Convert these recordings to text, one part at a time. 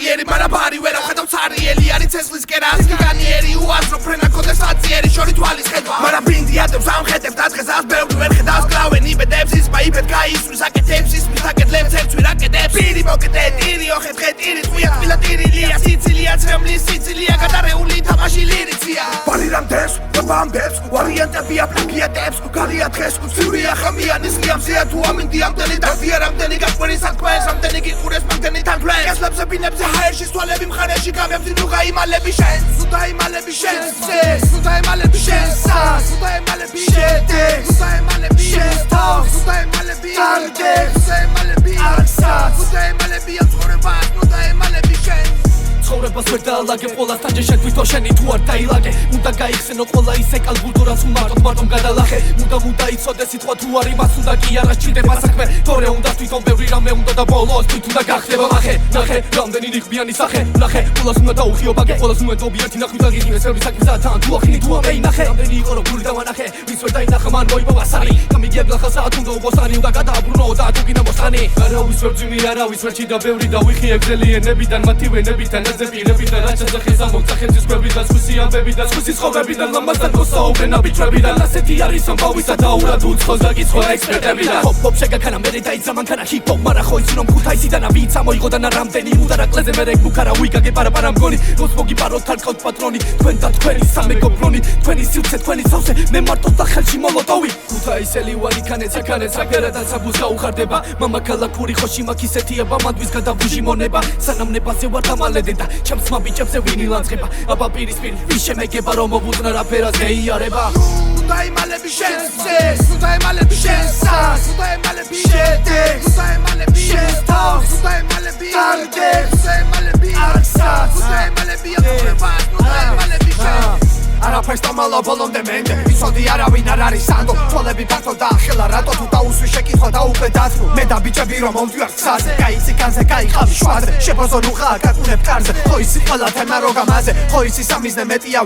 კარიერი მარაბარი ვერ ახედავ цаრიელი არის ცესლის კერას გიგანიერი უაზრო ფრენა ქონდეს აწიერი შორი თვალის ხედვა მარა ბინდი ადევს ამხედებს დაწეს ას ბევრი ვერ ხედავს კლავენ იბედებს ის მაიფეთ გაისვრის აკეთებს ის მისაკეთლებს ერთს ვერ აკეთებს პირი მოკეთე ტირი ოხეთხე ტირი წვია წვილა ტირილია სიცილია ცრემლის სიცილია გადარეული თამაში ლირიცია ბალირამდებს ბამბებს ვარიანტებია პლაგიატებს გალიათხეს ცურია ხამიანის ლიამზეა თუ ამინდი ამდენი დარდია რამდენი გაყვერი საქმეს ამდენი გიყურეს მამდენი თანფლებს გასლებზე ბინებზე ჰაერში სვალები მხარეში გამებდი თუ გაიმალები შენ თუ დაიმალები შენ თუ დაიმალები შენ თუ დაიმალები შედი თუ დაიმალები შენ თუ დაიმალები არდე თუ დაიმალები არსა თუ დაიმალები აწორება თუ დაიმალები შენ ცხოვრებას ვერ დაალაგებ ყველასთან ჯეშეთთვის თო შენი თუ არ დაილაგე უნდა გაიხსენო ყველა ისე კალკულტურას მარტომ გადალახე უნდა იცოდე სიტყვა თუ არ იმას უნდა კი არა სჭირდება საქმე თორე უნდა თვითონ ბევრი რამე უნდა და ბოლოს თვით უნდა გახდება ნახე რამდენი ნიღბიანი სახე ნახე ყველას უნდა დაუხიო ბაგე ყველას უმეტობი ერთი ნახვით აღიღინეს ერვის საქმისა თან თუ ახინი თუ ამეი ნახე რამდენი იყო რომ გული დავანახე ვის ვერ დაინახა მან მოიპოვა სარი გამიგია გლახა საათ უნდა უბოსანი უნდა გადააბრუნო და თუ გინდა მოსანი არავის ვერ ძვიმი არავის ვერ ჩიდა ბევრი დავიხიე გზელიენებიდან მათი ვენებიდან პირებიდან რაჭაზე ხეზა მოგწახეთის გვერდიდან სხვისი ამბებიდან სხვისი ცხოვრებიდან ლამაზად მოსაუბრენ აბიჭრებიდან ასეთი არის ამბავისა დაურად უცხოს გაკითხვა ექსპერტებიდან ჰოპ შეგაქანა მე დაიცა მანქანა ჰიპ-ჰოპ მარა ხო იცი რომ ქუთაისიდან ვინც ამოიღო და რამდენი უდარაკლეზე მე რეკბუქარა ვიგაგე პარაპარა მგონი როს მოგიპაროთ თალკავთ პატრონი თქვენ და თქვენი სამეგობრონი თქვენი სივრცე თქვენი სავსე მე მარტო და ხელში მოლოტოვი ქუთაისელი ვარი ქანეც აგერადან საბუს გაუხარდება მამა ქალაქური ხოში მაქვს ისეთია ბამადვის გადავუჟი მონება სანამ ნებაზე ვარ დამალედე და ჩემს მაბიჭებზე ვინი ლანძღება აბა პირისპირ ვის შემეგება რომ მობუძნა რაფერას გეიარება თუ დაიმალები შენ თუ დაიმალები შენ თუ დაიმალები შედი თუ დაიმალები შენ თუ დაიმალები არდე თუ დაიმალები არსა თუ დაიმალები აწორება თუ დაიმალები შენ არაფერს დამალა ბოლომდე მენდე იცოდი არავინ არ არის სანდო თვალები ფართო და ახლა რატო თუ დაუსვი შეკითხვა და უკვე დათმო მე და ბიჭები რომ მომდივარ გზაზე გაიცი განზე გაიყავი შვაზე შეფოზო ნუღა გაკუნებ კარზე ხო ისი ყველა თემა რო გამაზე ხო ისი სამიზნე მეტია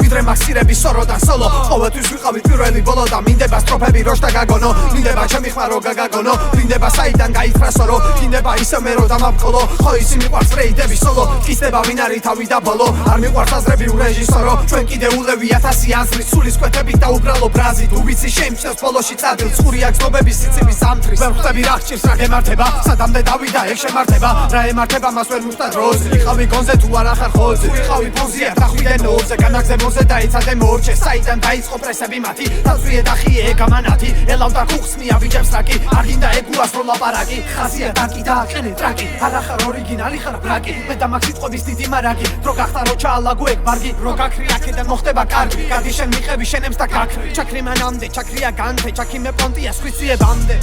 ვიდრე მაქსირები სოროდან სოლო ყოველთვის ვიყავი პირველი ბოლო და მინდება სტროფები როშ და გაგონო მინდება ჩემი ხმა რო გაგაგონო მინდება საიდან გაითხრასო რო მინდება ისე მე რო დამაბყოლო ხო ისი მიყვარს რეიდები სოლო კისდება ვინ არის თავი და ბოლო არ მიყვარს აზრები ურეჟისორო ჩვენ კიდე ულევი 1000 აზრი სულის კვეთებით და უბრალო ბრაზი თუ ვიცი შემჩნევს ბოლოში წადილ წყურია გზნობების სიცივი სამთრის ვერ ხვდები რა ხჭირს რა გემართება სადამდე დავიდა ეგ შემართება რა ემართება მას ვერ მივხვდა დროზე იყავი გონზე თუ არ ახარ ხოლზე იყავი პოზია დახვიდე ნოზე განაგზე მოზე დაიცადე მორჩე საიდან დაიწყო პრესები მათი თავსვიე დახიე გამანათი ელავდა ხუხს მიავიჯებს რაკი არ გინდა ეგ უასრო ლაპარაკი ხაზია დაკი და აყენე ტრაკი არ ახარ ორიგინალი ხარ ბრაკი მე და მაგ სიტყვების დიდი მარაგი დრო გახდა რო ჩაალაგო ეგ ბარგი რო გაქრი აქედან მოხდება კარგი გადი შენ მიყევი შენებს და გაქრი ჩაქრი მანამდე ჩაქრია განთე ჩაქი მე პონტია სხვისიებამდე